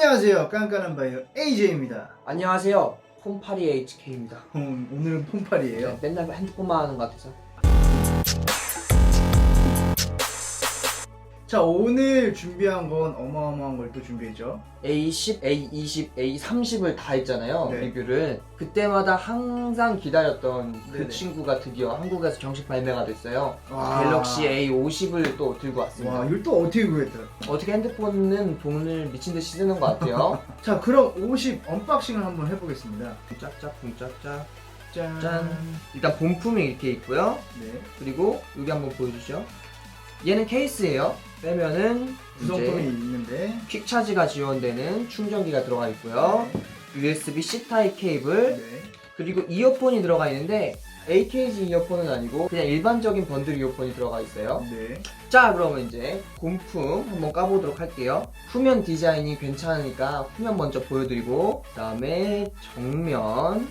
안녕하세요. 깐깐한 바이오 AJ입니다. 안녕하세요. 폼파리 HK입니다. 오늘은 폼팔이에요. 네, 맨날 핸드폰만 하는 것 같아서. 자, 오늘 준비한 건 어마어마한 걸 또 준비했죠. A10, A20, A30을 다 했잖아요. 네. 리뷰를. 그때마다 항상 기다렸던 그 네네. 친구가 드디어 한국에서 정식 발매가 됐어요. 와. 갤럭시 A50을 또 들고 왔습니다. 와, 이걸 또 어떻게 구했더라? 어떻게 핸드폰은 돈을 미친 듯이 쓰는 것 같아요. 자, 그럼 50 언박싱을 한번 해보겠습니다. 짝짝 짝짝. 짠. 짠. 일단 본품이 이렇게 있고요. 네. 그리고 여기 한번 보여주시죠. 얘는 케이스예요. 빼면은 구성품이 이제 있는데. 퀵 차지가 지원되는 충전기가 들어가 있고요. USB-C 타입 케이블, 네. 그리고 이어폰이 들어가 있는데 AKG 이어폰은 아니고 그냥 일반적인 번들 이어폰이 들어가 있어요. 네. 자, 그러면 이제 본품 한번 까보도록 할게요. 후면 디자인이 괜찮으니까 후면 먼저 보여드리고, 그 다음에 정면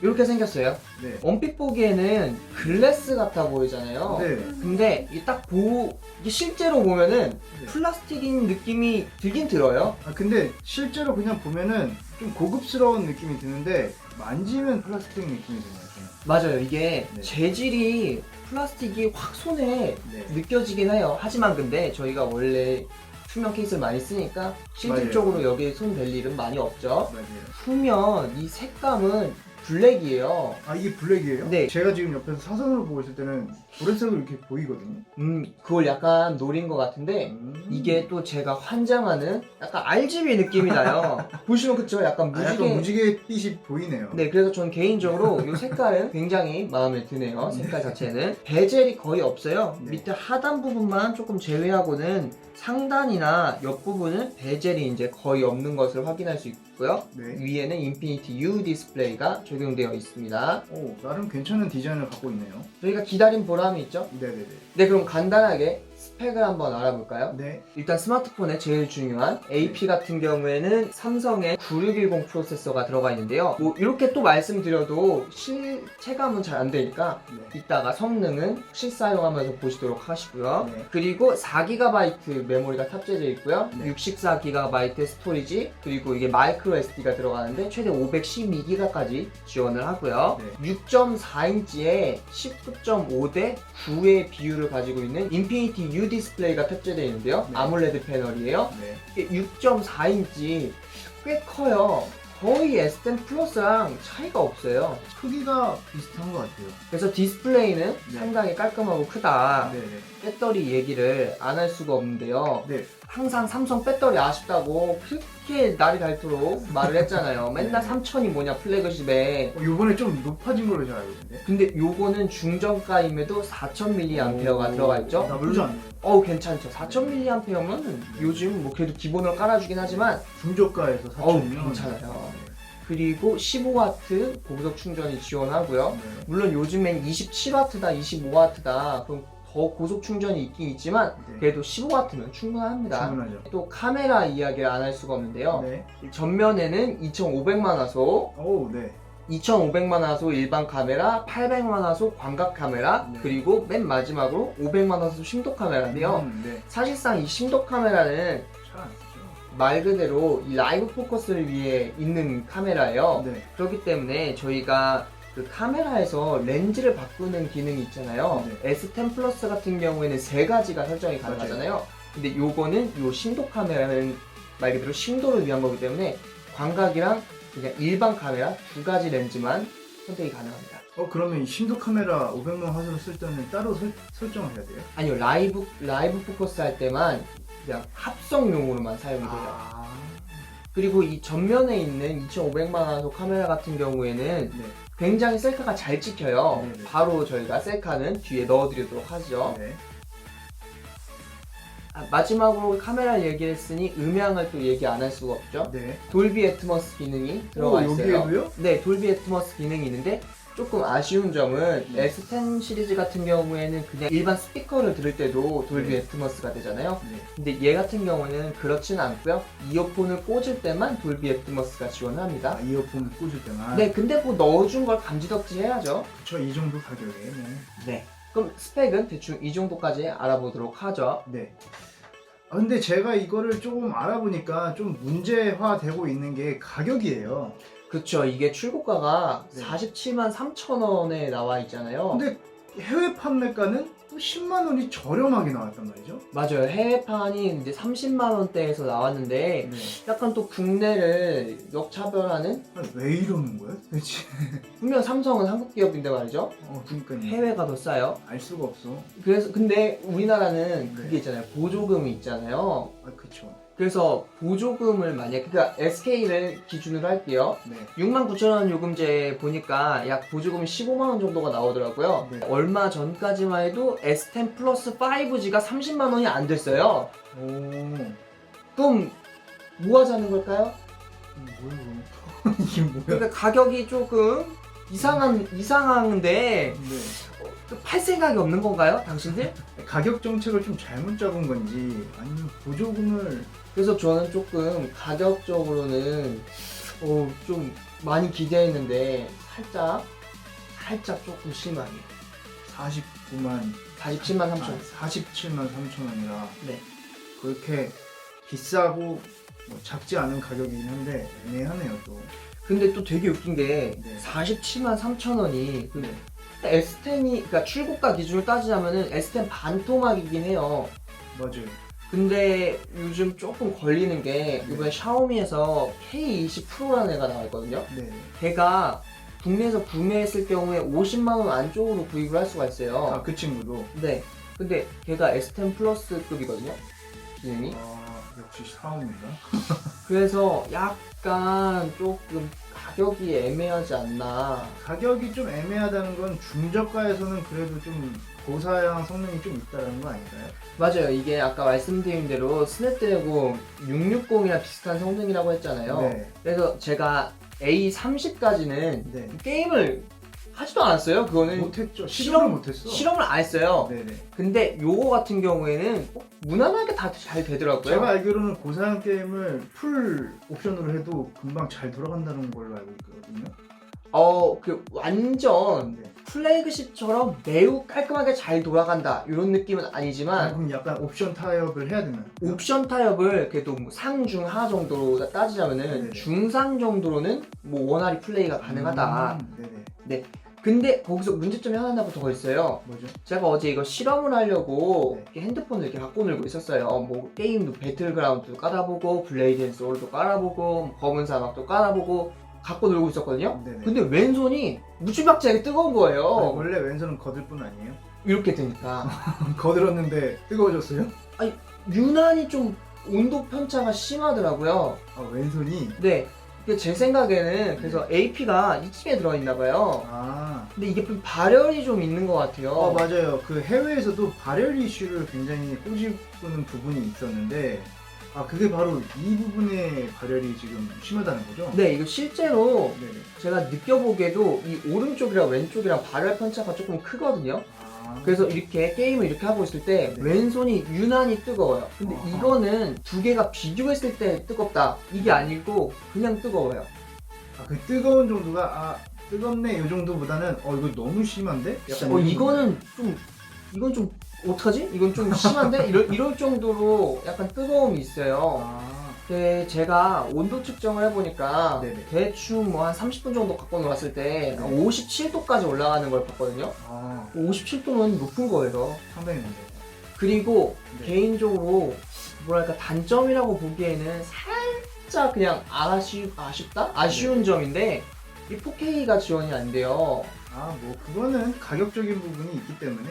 이렇게 생겼어요. 네. 원픽 보기에는 글래스 같아 보이잖아요. 네. 근데 이게 실제로 보면은 네. 플라스틱인 느낌이 들긴 들어요. 아, 근데 실제로 그냥 보면은 좀 고급스러운 느낌이 드는데 만지면 플라스틱 느낌이 드네요. 맞아요. 이게 네. 재질이 플라스틱이 확 손에 네. 느껴지긴 해요. 하지만 근데 저희가 원래 투명 케이스를 많이 쓰니까 실질적으로 여기에 손 댈 일은 많이 없죠. 맞아요. 후면 이 색감은 블랙이에요. 아, 이게 블랙이에요? 네. 제가 지금 옆에서 사선으로 보고 있을 때는 보라색으로 이렇게 보이거든요. 그걸 약간 노린 것 같은데 이게 또 제가 환장하는 약간 RGB 느낌이 나요. 보시면 그쵸? 약간 약간 무지개. 무지개빛이 보이네요. 네, 그래서 전 개인적으로 이 색깔은 굉장히 마음에 드네요. 색깔 자체는. 베젤이 거의 없어요. 네. 밑에 하단 부분만 조금 제외하고는 상단이나 옆부분은 베젤이 이제 거의 없는 것을 확인할 수 있고요. 네. 위에는 인피니티 U 디스플레이가 적용되어 있습니다. 오, 나름 괜찮은 디자인을 갖고 있네요. 저희가 기다린 보람이 있죠? 네네네. 네, 그럼 간단하게 스펙을 한번 알아볼까요? 네. 일단 스마트폰의 제일 중요한 AP 같은 경우에는 삼성의 9610 프로세서가 들어가 있는데요. 뭐 이렇게 또 말씀드려도 실체감은 잘 안 되니까 네. 이따가 성능은 실사용하면서 보시도록 하시고요. 네. 그리고 4GB 메모리가 탑재되어 있고요. 네. 64GB 스토리지, 그리고 이게 마이크로 SD가 들어가는데 최대 512GB까지 지원을 하고요. 네. 6.4인치에 19.5대 9의 비율을 가지고 있는 인피니티 U 디스플레이가 탑재되어 있는데요. 네. 아몰레드 패널이에요. 네. 이게 6.4인치 꽤 커요. 거의 S10 플러스랑 차이가 없어요. 크기가 비슷한 것 같아요. 그래서 디스플레이는 네. 상당히 깔끔하고 크다. 네네. 배터리 얘기를 안 할 수가 없는데요. 네. 항상 삼성 배터리 아쉽다고 그렇게 날이 닳도록 말을 했잖아요. 맨날 네. 3000이 뭐냐 플래그십에. 요번에 좀 높아진 걸로 잘 알고 있는데. 근데 요거는 중저가임에도 4000mAh가 들어가 있죠. 나쁘지 않네요. 괜찮죠. 4000mAh면 요즘 뭐 그래도 기본으로 깔아주긴 하지만 중저가에서 4,000이면 괜찮아요. 그리고 15W 고속 충전이 지원하고요. 네. 물론 요즘엔 27W다, 25W다 그럼 더 고속 충전이 있긴 있지만 네. 그래도 15W면 충분합니다. 충분하죠. 또 카메라 이야기를 안 할 수가 없는데요. 네. 전면에는 2500만 화소, 오, 네. 2500만 화소 일반 카메라, 800만 화소 광각 카메라, 네. 그리고 맨 마지막으로 500만 화소 심도 카메라인데요. 네. 사실상 이 심도 카메라는 잘 안 쓰죠. 말 그대로 이 라이브 포커스를 위해 있는 카메라예요. 네. 그렇기 때문에 저희가 그 카메라에서 렌즈를 바꾸는 기능이 있잖아요. 네. S10 플러스 같은 경우에는 3가지가 설정이 가능하잖아요. 근데 요거는 요 심도 카메라는 말 그대로 심도를 위한 거기 때문에 광각이랑 그냥 일반 카메라 2가지 렌즈만 선택이 가능합니다. 그러면 이 심도 카메라 500만 화소를 쓸 때는 따로 설정을 해야 돼요? 아니요, 라이브 포커스 할 때만 그냥 합성용으로만 사용이 돼요. 그리고 이 전면에 있는 2500만 화소 카메라 같은 경우에는 네. 굉장히 셀카가 잘 찍혀요. 네네. 바로 저희가 셀카는 뒤에 넣어드리도록 하죠. 네. 마지막으로 카메라 얘기를 했으니 음향을 또 얘기 안 할 수가 없죠. 네. 돌비 애트머스 기능이 들어가 있어요. 여기에도요? 네, 돌비 애트머스 기능이 있는데 조금 아쉬운 점은 S10 시리즈 같은 경우에는 그냥 일반 스피커를 들을 때도 돌비 네. 애트머스가 되잖아요. 네. 근데 얘 같은 경우는 그렇지는 않고요. 이어폰을 꽂을 때만 돌비 애트머스가 지원합니다. 이어폰 꽂을 때만. 네, 근데 뭐 넣어준 걸 감지덕지 해야죠. 저 이 정도 가격에. 네. 네. 그럼 스펙은 대충 이 정도까지 알아보도록 하죠. 네. 근데 제가 이거를 조금 알아보니까 좀 문제화되고 있는 게 가격이에요. 그쵸. 이게 출고가가 네. 47만 3천 원에 나와 있잖아요. 근데 해외 판매가는 또 10만 원이 저렴하게 나왔단 말이죠. 맞아요. 해외판이 이제 30만 원대에서 나왔는데 네. 약간 또 국내를 역차별하는. 아니, 왜 이러는 거야 도대체? 분명 삼성은 한국 기업인데 말이죠. 그러니까요. 해외가 더 싸요. 알 수가 없어. 그래서 근데 우리나라는 네. 그게 있잖아요. 보조금이 있잖아요. 그쵸. 그래서 보조금을 만약 그러니까 SK를 기준으로 할게요. 네. 69,000원 요금제 보니까 약 보조금이 15만 원 정도가 나오더라고요. 네. 얼마 전까지만 해도 S10 플러스 5G가 30만 원이 안 됐어요. 오. 그럼 뭐 하자는 걸까요? 뭐야 이게 뭐야? 그러니까 가격이 조금 이상한데 네. 팔 생각이 없는 건가요, 당신들? 가격 정책을 좀 잘못 잡은 건지 아니면 보조금을 그래서 저는 조금 가격적으로는 좀 많이 기대했는데 살짝 조금 실망이에요. 49만 47만 3천 원. 47만 3천 원이라 네. 그렇게 비싸고 뭐 작지 않은 가격이긴 한데 애매하네요 또. 근데 또 되게 웃긴 게 네. 47만 3천 원이 네. S10이 그러니까 출고가 기준으로 따지자면은 S10 반토막이긴 해요. 맞아요. 근데 요즘 조금 걸리는 게 이번에 샤오미에서 K20 프로라는 애가 나왔거든요. 네. 걔가 국내에서 구매했을 경우에 50만 원 안쪽으로 구입을 할 수가 있어요. 그 친구도. 네. 근데 걔가 S10 플러스급이거든요. 기능이. 역시 샤오미가. 그래서 약간 조금 가격이 애매하지 않나. 가격이 좀 애매하다는 건 중저가에서는 그래도 좀 고사양 성능이 좀 있다는 거 아닐까요? 맞아요. 이게 아까 말씀드린 대로 스냅드래곤 660이랑 비슷한 성능이라고 했잖아요. 네. 그래서 제가 A30까지는 네. 게임을 하지도 않았어요. 그거는 못했죠. 실험을 못했어. 실험을 안 했어요. 네네. 근데 요거 같은 경우에는 무난하게 다 잘 되더라고요. 제가 알기로는 고사양 게임을 풀 옵션으로 해도 금방 잘 돌아간다는 걸로 알고 있거든요. 그 완전 네. 플래그십처럼 매우 깔끔하게 잘 돌아간다 이런 느낌은 아니지만 그럼 약간 옵션 타협을 해야 되나요? 옵션 타협을 그래도 뭐 상중 하 정도로 따지자면은 네네. 중상 정도로는 뭐 원활히 플레이가 가능하다. 네네. 근데 거기서 문제점이 하나 더 있어요. 뭐죠? 제가 어제 이거 실험을 하려고 네. 이렇게 핸드폰을 이렇게 갖고 놀고 있었어요. 뭐 게임도 배틀그라운드도 깔아보고 블레이드 앤 소울도 깔아보고 뭐 검은 사막도 깔아보고 갖고 놀고 있었거든요. 네네. 근데 왼손이 무지막지하게 뜨거운 아니, 거예요. 원래 왼손은 거들 뿐 아니에요? 이렇게 되니까 거들었는데 뜨거워졌어요? 유난히 좀 온도 편차가 심하더라고요. 왼손이? 네. 근데 제 생각에는 그래서 AP가 이쯤에 들어있나 봐요. 근데 근데 이게 좀 발열이 좀 있는 것 같아요. 맞아요. 그 해외에서도 발열 이슈를 굉장히 꼬집는 부분이 있었는데 그게 바로 이 부분의 발열이 지금 심하다는 거죠? 네, 이거 실제로 네네. 제가 느껴보기에도 이 오른쪽이랑 왼쪽이랑 발열 편차가 조금 크거든요. 그래서 이렇게 게임을 이렇게 하고 있을 때 네. 왼손이 유난히 뜨거워요. 근데 아하. 이거는 두 개가 비교했을 때 뜨겁다. 이게 아니고 그냥 뜨거워요. 그 뜨거운 정도가 뜨겁네 이 정도보다는 이거 너무 심한데? 약간 이건 좀 어떡하지? 이건 좀 심한데? 이럴 정도로 약간 뜨거움이 있어요. 근데 제가 온도 측정을 해보니까 네네. 대충 뭐 한 30분 정도 갖고 놀았을 때 네. 57도까지 올라가는 걸 봤거든요. 57도는 높은 거예요. 상당히 문제. 그리고 네. 개인적으로 뭐랄까 단점이라고 보기에는 살짝 그냥 아쉽다? 아쉬운 점인데 이 4K가 지원이 안 돼요. 뭐 그거는 가격적인 부분이 있기 때문에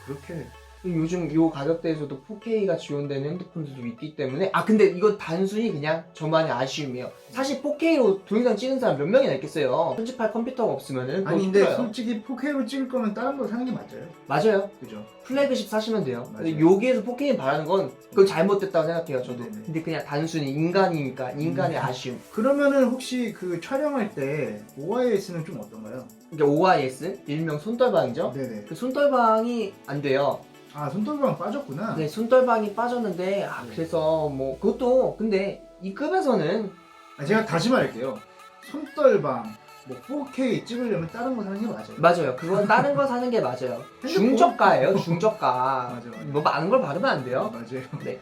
그렇게 요즘 요 가격대에서도 4K가 지원되는 핸드폰들도 있기 때문에 근데 이건 단순히 그냥 저만의 아쉬움이에요. 사실 4K로 동영상 찍은 사람 몇 명이나 있겠어요. 편집할 컴퓨터가 없으면은 그거 근데 힘들어요. 솔직히 4K로 찍을 거면 다른 거 사는 게 맞아요. 맞아요. 그죠? 플래그십 사시면 돼요. 근데 맞아요. 여기에서 4K 바라는 건 그건 잘못됐다고 생각해요, 저도. 네네. 근데 그냥 단순히 인간이니까 인간의 아쉬움. 그러면은 혹시 그 촬영할 때 OIS는 좀 어떤가요? 이게 OIS, 일명 손떨방이죠. 네네. 그 손떨방이 안 돼요. 손떨방 빠졌구나. 네, 손떨방이 빠졌는데 네. 그래서 뭐 그것도 근데 이 급에서는 제가 다시 말할게요. 손떨방, 뭐 4K 찍으려면 다른 거 사는 게 맞아요. 맞아요. 그건 다른 거 사는 게 맞아요. 핸드폰? 중저가예요, 중저가. 맞아, 맞아. 뭐 많은 걸 바르면 안 돼요. 맞아요. 네.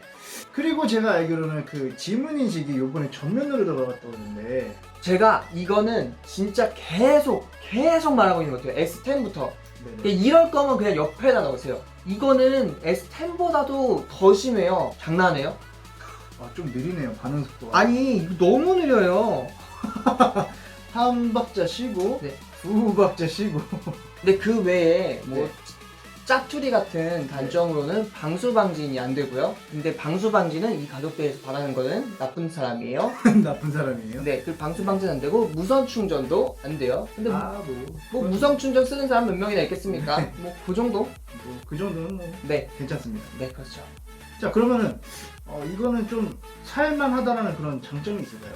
그리고 제가 알기로는 그 지문인식이 요번에 전면으로 들어갔다고 하는데 제가 이거는 진짜 계속 말하고 있는 것 같아요. S10부터. 네네. 이럴 거면 그냥 옆에다 넣으세요. 이거는 S10보다도 더 심해요. 장난해요? 좀 느리네요, 반응 속도가. 아니, 이거 너무 느려요. 한 박자 쉬고 네. 두 박자 쉬고. 근데 그 외에 뭐 네. 짜투리 같은 단점으로는 방수 방진이 안 되고요. 근데 방수 방진은 이 가격대에서 바라는 거는 나쁜 사람이에요. 나쁜 사람이에요. 네, 그 방수 방진 안 되고 무선 충전도 안 돼요. 근데 뭐 무선 충전 쓰는 사람 몇 명이나 있겠습니까? 뭐 그 정도? 그 정도는 뭐 네, 괜찮습니다. 네 그렇죠. 자, 그러면은 이거는 좀 살만하다라는 그런 장점이 있을까요?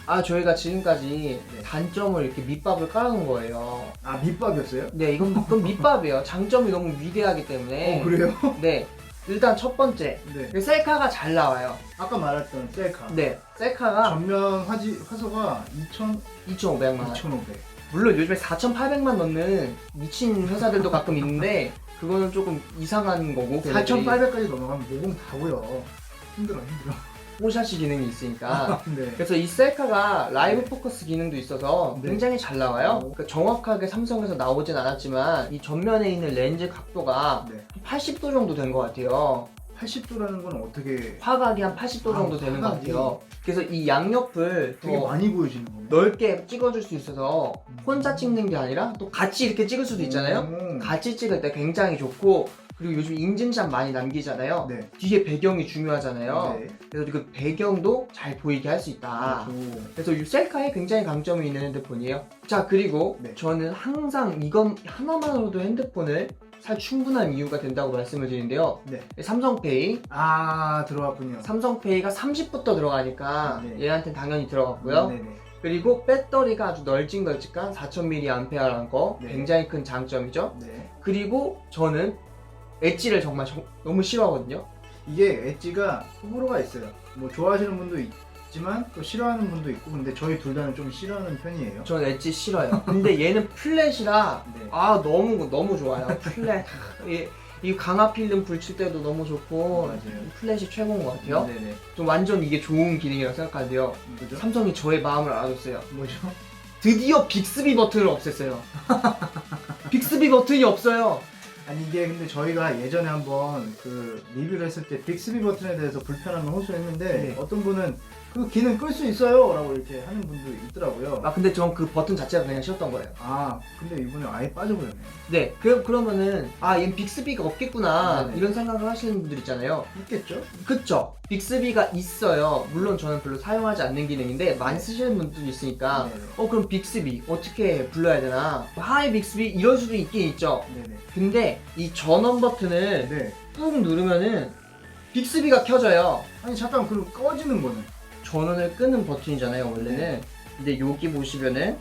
아 저희가 지금까지 네. 단점을 이렇게 밑밥을 깔아놓은 거예요. 아, 밑밥이었어요? 네, 이건 밑밥이에요. 장점이 너무 위대하기 때문에. 그래요? 네, 일단 첫 번째 네. 셀카가 잘 나와요. 아까 말했던 셀카. 네, 셀카가 전면 화소가 2,500만 원. 2,500. 물론 요즘에 4,800만 넣는 미친 회사들도 가끔 있는데 그거는 조금 이상한 거고. 4,800까지 넘어가면 모공 다고요. 힘들어. 포샷시 기능이 있으니까. 네. 그래서 이 셀카가 라이브 포커스 기능도 있어서 네. 굉장히 잘 나와요. 그러니까 정확하게 삼성에서 나오진 않았지만 이 전면에 있는 렌즈 각도가 네. 80도 정도 된 것 같아요. 80도라는 건 어떻게 화각이 한 80도 정도 되는 것 화각이 같아요. 그래서 이 양옆을 되게 더 많이 보여지는 겁니다. 넓게 찍어줄 수 있어서 혼자 찍는 게 아니라 또 같이 이렇게 찍을 수도 있잖아요. 같이 찍을 때 굉장히 좋고, 그리고 요즘 인증샷 많이 남기잖아요. 네. 뒤에 배경이 중요하잖아요. 네. 그래서 그 배경도 잘 보이게 할 수 있다. 그래서 이 셀카에 굉장히 강점이 있는 핸드폰이에요. 자, 그리고 네. 저는 항상 이건 하나만으로도 핸드폰을 살 충분한 이유가 된다고 말씀을 드리는데요. 네. 삼성페이. 들어왔군요. 삼성페이가 30부터 들어가니까 네. 얘한테는 당연히 들어갔고요. 네네. 그리고 배터리가 아주 널찍널찍한 4000mAh라는 거 네. 굉장히 큰 장점이죠. 네. 그리고 저는 엣지를 정말 너무 싫어하거든요. 이게 엣지가 호불호가 있어요. 뭐 좋아하시는 분도 있지만 또 싫어하는 분도 있고, 근데 저희 둘 다는 좀 싫어하는 편이에요. 저는 엣지 싫어요. 근데 얘는 플랫이라 네. 너무 좋아요. 플랫. 이 강화 필름 불칠 때도 너무 좋고 맞아요. 플랫이 최고인 것 같아요. 네네. 좀 완전 이게 좋은 기능이라고 생각하는데요. 그죠? 삼성이 저의 마음을 알아줬어요. 뭐죠? 드디어 빅스비 버튼을 없앴어요. 빅스비 버튼이 없어요. 아니, 이게 근데 저희가 예전에 한번 그 리뷰를 했을 때 빅스비 버튼에 대해서 불편함을 호소했는데 네. 어떤 분은 그 기능 끌 수 있어요 라고 이렇게 하는 분도 있더라고요. 근데 전 그 버튼 자체가 그냥 싫었던 거예요. 근데 이번에 아예 빠져버렸네요. 네, 그러면은 얘는 빅스비가 없겠구나 네네. 이런 생각을 하시는 분들 있잖아요. 있겠죠? 그쵸? 빅스비가 있어요. 물론 저는 별로 사용하지 않는 기능인데 많이 쓰시는 분들도 있으니까 네네. 그럼 빅스비 어떻게 불러야 되나? 하이 빅스비 이럴 수도 있긴 있죠. 네네. 근데 이 전원 버튼을 네. 꾹 누르면은 빅스비가 켜져요. 아니, 잠깐, 그럼 꺼지는 거는? 전원을 끄는 버튼이잖아요 원래는. 근데 여기 보시면은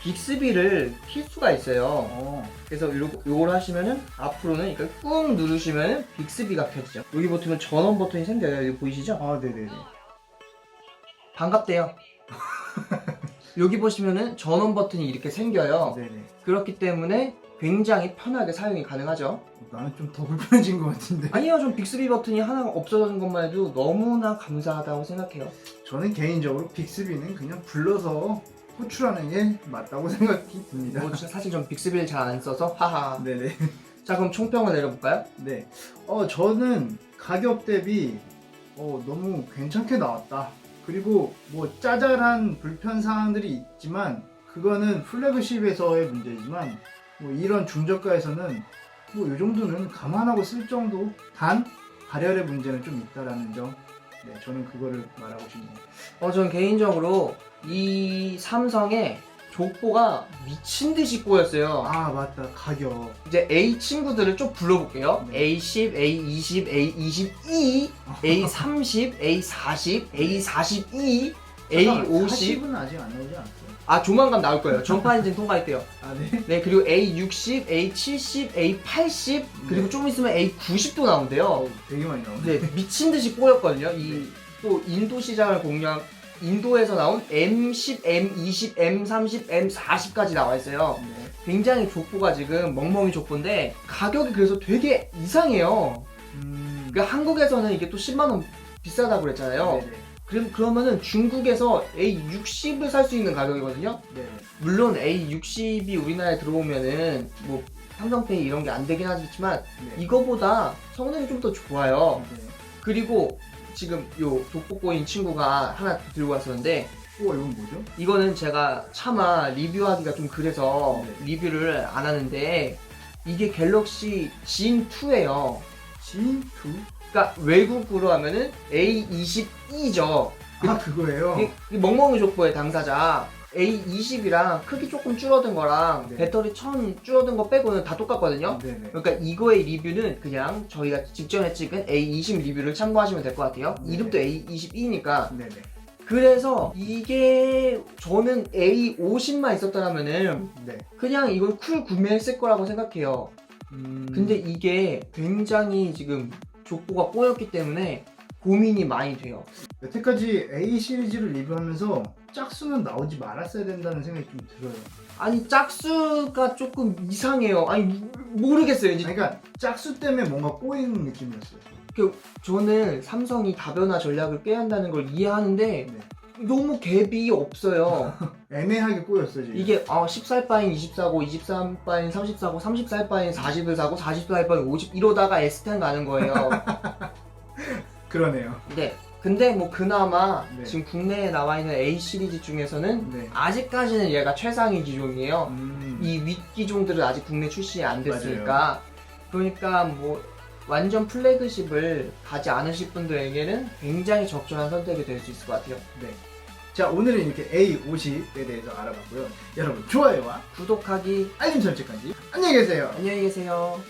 빅스비를 킬 수가 있어요. 그래서 요걸 하시면은 앞으로는 이걸 꾹 누르시면은 빅스비가 켜지죠. 여기 버튼은 전원 버튼이 생겨요. 여기 보이시죠? 네네네. 반갑대요. 여기 보시면은 전원 버튼이 이렇게 생겨요. 네네. 그렇기 때문에 굉장히 편하게 사용이 가능하죠. 나는 좀 더 불편해진 것 같은데. 아니요, 좀 빅스비 버튼이 하나가 없어진 것만 해도 너무나 감사하다고 생각해요. 저는 개인적으로 빅스비는 그냥 불러서 호출하는 게 맞다고 생각이 듭니다. 사실 전 빅스비를 잘 안 써서 하하. 네네. 자, 그럼 총평을 내려볼까요? 네. 저는 가격 대비 너무 괜찮게 나왔다. 그리고 뭐 짜잘한 불편 사항들이 있지만 그거는 플래그십에서의 문제지만 뭐 이런 중저가에서는 뭐 이 정도는 감안하고 쓸 정도. 단 발열의 문제는 좀 있다라는 점. 네, 저는 그거를 말하고 싶네요. 저는 개인적으로 이 삼성의 족보가 미친 듯이 꼬였어요. 맞다. 가격. 이제 A 친구들을 좀 불러볼게요. 네. A10, A20, A22, A30, A40, A42, A50. 40은 아직 안 나오지 않았어요? 조만간 나올 거예요. 전파 인증 통과했대요. 네. 네, 그리고 A60, A70, A80, 그리고 좀 있으면 A90도 나온대요. 되게 많이 나오네. 네, 미친 듯이 꼬였거든요. 또 인도 시장을 공략 인도에서 나온 M10, M20, M30, M40까지 나와 있어요. 네. 굉장히 족보가 지금 멍멍이 족보인데 가격이 그래서 되게 이상해요. 그러니까 한국에서는 이게 또 10만 원 비싸다고 그랬잖아요. 네네. 그러면은 중국에서 A60을 살 수 있는 가격이거든요. 네. 물론 A60이 우리나라에 들어오면은 뭐 삼성페이 이런 게 안 되긴 하겠지만 네. 이거보다 성능이 좀 더 좋아요. 네. 그리고 지금 요 족보꼬인 친구가 하나 들고 왔었는데 우와, 이건 뭐죠? 이거는 제가 차마 리뷰하기가 좀 그래서 네. 리뷰를 안 하는데 이게 갤럭시 G2예요. G2? 그러니까 외국으로 하면은 A22죠. 아, 그거예요? 이 멍멍이 족보의 당사자 A20이랑 크기 조금 줄어든 거랑 네. 배터리 1000 줄어든 거 빼고는 다 똑같거든요. 네네. 그러니까 이거의 리뷰는 그냥 저희가 직전에 찍은 A20 리뷰를 참고하시면 될 것 같아요. 네. 이름도 A22니까. 네네. 그래서 이게 저는 A50만 있었더라면은 네. 그냥 이걸 쿨 구매했을 거라고 생각해요. 근데 이게 굉장히 지금 족보가 꼬였기 때문에 고민이 많이 돼요. 여태까지 A 시리즈를 리뷰하면서 짝수는 나오지 말았어야 된다는 생각이 좀 들어요. 아니 짝수가 조금 이상해요. 아니 모르겠어요. 이제 그러니까 짝수 때문에 뭔가 꼬이는 느낌이었어요. 저는 삼성이 다변화 전략을 꾀한다는 걸 이해하는데 네. 너무 갭이 없어요. 애매하게 꼬였어요, 지금. 이게 10살 바인 20 사고 23 바인 30 사고 30살 바인 40을 사고 40살 바인 50 이러다가 S10 가는 거예요. 그러네요. 네. 근데 뭐 그나마 네. 지금 국내에 나와 있는 A 시리즈 중에서는 네. 아직까지는 얘가 최상위 기종이에요. 이 윗 기종들은 아직 국내 출시 안 됐으니까. 그러니까 뭐 완전 플래그십을 가지 않으실 분들에게는 굉장히 적절한 선택이 될 수 있을 것 같아요. 네. 자, 오늘은 이렇게 A50에 대해서 알아봤고요. 여러분, 좋아요와 구독하기 알림 설정까지 안녕히 계세요. 안녕히 계세요.